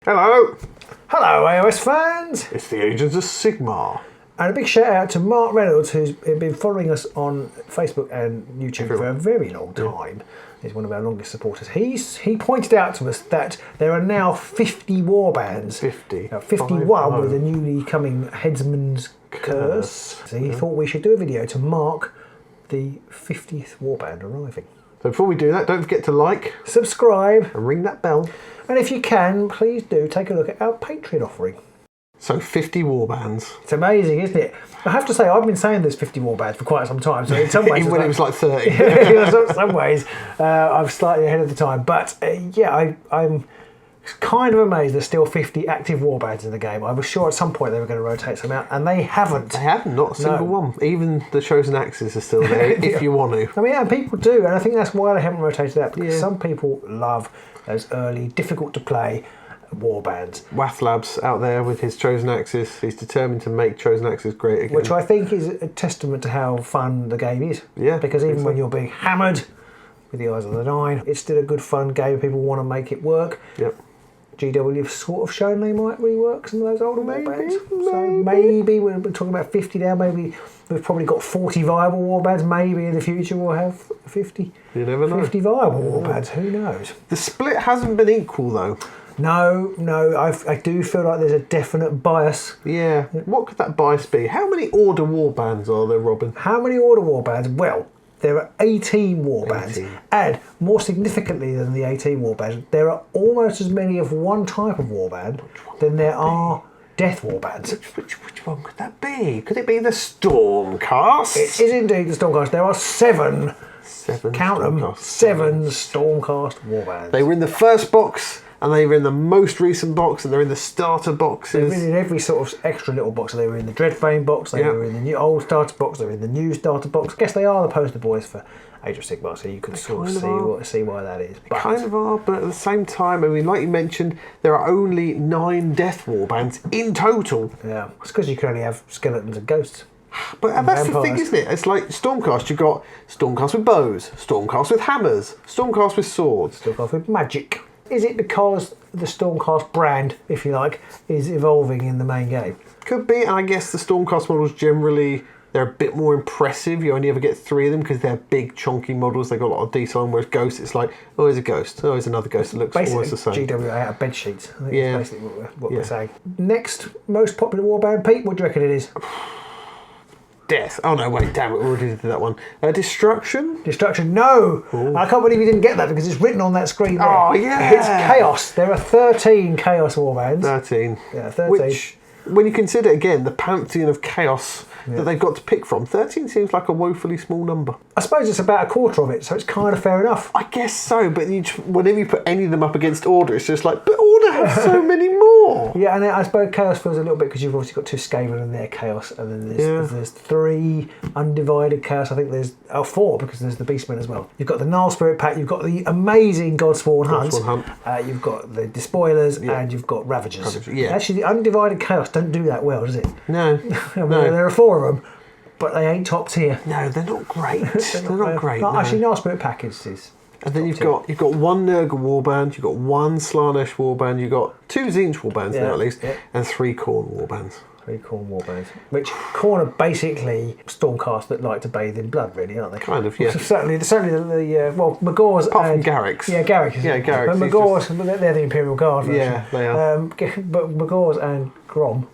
Hello! Hello AOS fans! It's the Agents of Sigmar. And a big shout out to Mark Reynolds, who's been following us on Facebook and YouTube for a very long time. He's one of our longest supporters. He pointed out to us that there are now 50 warbands. 50. 51 with the newly coming Headsman's Curse. So he thought we should do a video to mark the 50th warband arriving. So before we do that, don't forget to like, subscribe, and ring that bell. And if you can, please do take a look at our Patreon offering. So 50 warbands. It's amazing, isn't it? I have to say, I've been saying there's 50 warbands for quite some time. So in some ways, even when it was like 30. In some ways, I'm slightly ahead of the time. But yeah, I'm kind of amazed there's still 50 active warbands in the game. I was sure at some point they were going to rotate some out, and they haven't. They haven't, not a single one. Even the Chosen Axes are still there, if you want to. I mean, yeah, people do, and I think that's why they haven't rotated out, because some people love those early, difficult to play warbands. Wathlab's out there with his Chosen Axes. He's determined to make Chosen Axes great again. Which I think is a testament to how fun the game is. Yeah. Because even when you're being hammered with the Eyes of the Nine, it's still a good fun game. People want to make it work. Yep. GW have sort of shown they might rework some of those older warbands. So maybe we're talking about 50 now. Maybe we've probably got 40 viable warbands. Maybe in the future we'll have 50. You never know. 50 viable warbands. Who knows? The split hasn't been equal though. No. I do feel like there's a definite bias. Yeah. What could that bias be? How many Order warbands are there, Robin? How many Order warbands? Well, there are 18 warbands, 18. And more significantly than the 18 warbands, there are almost as many of one type of warband than there are death warbands. Which one could that be? Could it be the Stormcast? It is indeed the Stormcast. There are seven. Count them. 7 Stormcast warbands. They were in the first box, and they were in the most recent box, and they're in the starter boxes. They've been in every sort of extra little box. They were in the Dreadfame box, they were in the new old starter box, they were in the new starter box. I guess they are the poster boys for Age of Sigmar, so you can sort of see why that is. But kind of are, but at the same time, I mean, like you mentioned, there are only 9 death warbands in total. Yeah, it's because you can only have skeletons and ghosts. But that's the thing, isn't it? It's like Stormcast, you've got Stormcast with bows, Stormcast with hammers, Stormcast with swords. Stormcast with magic. Is it because the Stormcast brand, if you like, is evolving in the main game? Could be, and I guess the Stormcast models generally, they're a bit more impressive. You only ever get 3 of them because they're big, chunky models. They've got a lot of detail, whereas Ghost, it's like, oh, there's a Ghost. Oh, there's another Ghost that looks almost the same. GW out of bed sheets. I think that's basically what we're saying. Next most popular warband, Pete, what do you reckon it is? Death. Oh no, wait, damn it, we already did that one. Destruction? Destruction, no! Ooh. I can't believe you didn't get that because it's written on that screen there. Oh, yeah! It's Chaos. There are 13 Chaos warbands. 13. Yeah, 13. Which, when you consider, again, the pantheon of Chaos that they've got to pick from, 13 seems like a woefully small number. I suppose it's about a quarter of it, so it's kind of fair enough. I guess so, but whenever you put any of them up against Order, it's just like, but Order has so many more! Yeah, and I suppose Chaos feels a little bit because you've obviously got 2 Skaven and they're Chaos, and then there's 3 undivided Chaos. I think there's 4 because there's the Beastmen as well. You've got the Gnarl Spirit Pack, you've got the amazing Godsworn Hunt, you've got the Despoilers, and you've got Ravagers. Actually, the undivided Chaos don't do that well, does it? No. There are 4 of them, but they ain't top tier. No, they're not great. they're not great. No. Actually, Gnarl Spirit Pack is and then you've got 1 Nurgle warband, you've got 1 Slanesh warband, you've got 2 Tzeentch warbands now at least, and 3 Khorne warbands. 3 Khorne warbands. Which Khorne are basically Stormcast that like to bathe in blood, really, aren't they? Kind of, yeah. certainly the Magors apart from Garrick's. Yeah, Garrick's. Yeah, Garrick's. But Magors, they're the Imperial Guard version. Yeah, they are. But Magors and Grom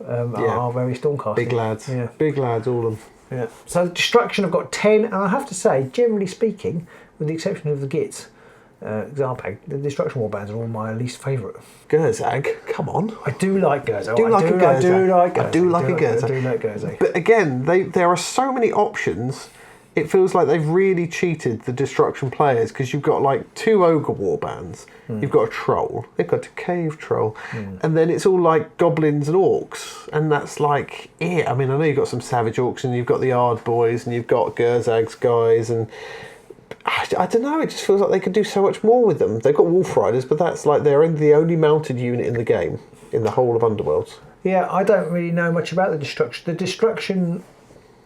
are very Stormcast. Big lads. Yeah. Big lads, all of them. Yeah. So Destruction, I've got 10, and I have to say, generally speaking, with the exception of the Gits, Zarpag, the Destruction warbands are all my least favourite. Gurzag, come on. I do like Gurzag. I do like a Gurzag. But again, there are so many options. It feels like they've really cheated the Destruction players because you've got like 2 Ogre warbands, you've got a Troll, they've got a Cave Troll, and then it's all like Goblins and Orcs, and that's like it. I mean, I know you've got some Savage Orcs, and you've got the Ard Boys, and you've got Gurzag's guys, and I don't know, it just feels like they could do so much more with them. They've got Wolf Riders, but that's like they're the only mounted unit in the game, in the whole of Underworlds. Yeah, I don't really know much about the Destruction. The Destruction,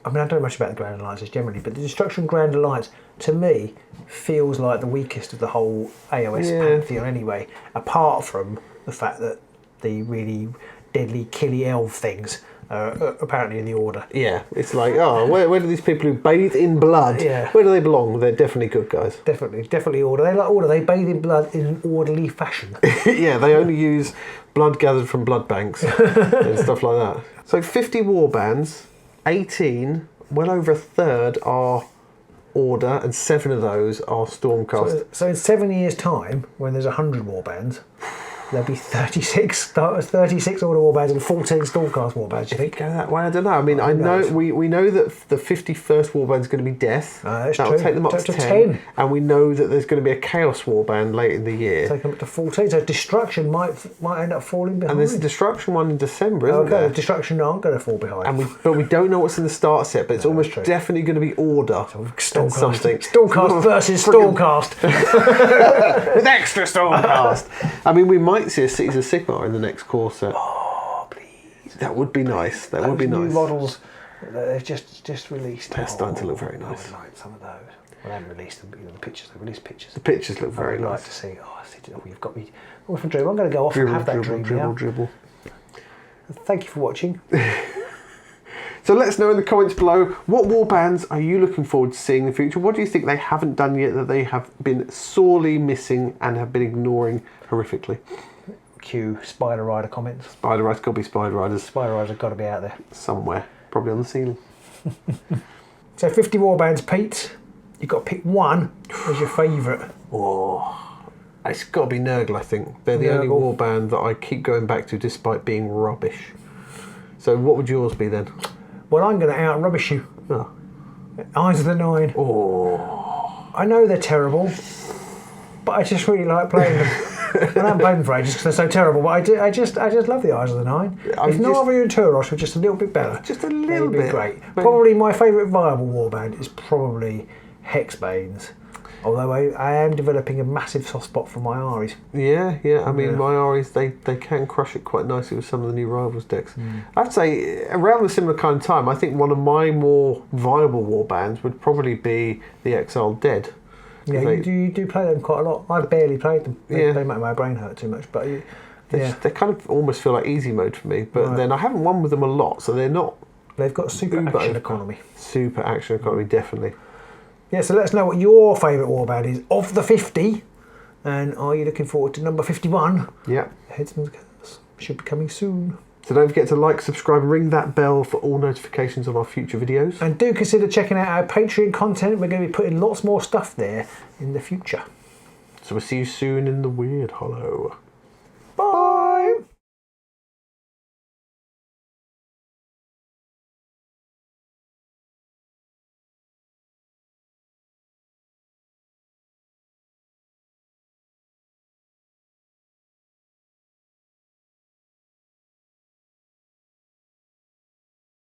I mean, I don't know much about the Grand Alliances generally, but the Destruction Grand Alliance, to me, feels like the weakest of the whole AOS pantheon anyway, apart from the fact that the really deadly killy elf things are apparently in the order. Yeah, it's like, oh, where do these people who bathe in blood, Yeah. where do they belong? They're definitely good guys. Definitely order. They like order. They bathe in blood in an orderly fashion. Yeah, they only use blood gathered from blood banks and stuff like that. So 50 warbands, 18, well over a third are order, and 7 of those are Stormcast. So in 7 years' time, when there's 100 warbands, there'll be 36 order warbands and 14 Stormcast warbands. Do you think? Go that way? I don't know. I mean, I know we know that the 51st warband is going to be Death. That's That'll true. take them up to 10. And we know that there's going to be a Chaos warband late in the year. Take them up to 14. So Destruction might end up falling behind. And there's a Destruction one in December, isn't there? Destruction aren't going to fall behind. But we don't know what's in the start set, but it's almost definitely going to be Order. Stormcast. Something. Stormcast versus Stormcast. With extra Stormcast. I mean, we might see a Cities of Sigmar in the next core set. Oh, please. That would be nice. That would be New nice. models that they've just released. They're starting to look very nice. I would like some of those. Well, they haven't released them, but the pictures. They've released pictures. The pictures look very I'd nice. like to see. Oh, I see. Oh, you've got me. Oh, from dream. I'm going to go off and have that dream now. Dribble. Thank you for watching. So let us know in the comments below, what warbands are you looking forward to seeing in the future? What do you think they haven't done yet that they have been sorely missing and have been ignoring horrifically? Cue Spider Rider comments. Spider Riders, got to be Spider Riders. Spider Riders have got to be out there. Somewhere, probably on the ceiling. So 50 warbands, Pete. You've got to pick one as your favourite. Oh, it's got to be Nurgle, I think. They're the only warband that I keep going back to despite being rubbish. So what would yours be then? Well, I'm going to out-rubbish you. Oh. Eyes of the Nine. Oh. I know they're terrible, but I just really like playing them. I haven't played them for ages because they're so terrible, but I just love the Eyes of the Nine. If Narvi and Turos were just a little bit better, Just a little bit. great. Probably my favourite viable warband is probably Hexbanes. Although I am developing a massive soft spot for my Armies. Yeah. I mean, my Armies, they can crush it quite nicely with some of the new Rivals decks. I'd say around the similar kind of time, I think one of my more viable warbands would probably be the Exiled Dead. Yeah, you do play them quite a lot. I barely played them. They make my brain hurt too much. But they kind of almost feel like easy mode for me. But then I haven't won with them a lot, so they're not. They've got super action economy. Super action economy, definitely. Yeah, so let us know what your favourite warband is of the 50. And are you looking forward to number 51? Yeah. Headsman's Curse should be coming soon. So don't forget to like, subscribe, and ring that bell for all notifications of our future videos. And do consider checking out our Patreon content. We're going to be putting lots more stuff there in the future. So we'll see you soon in the Weird Hollow.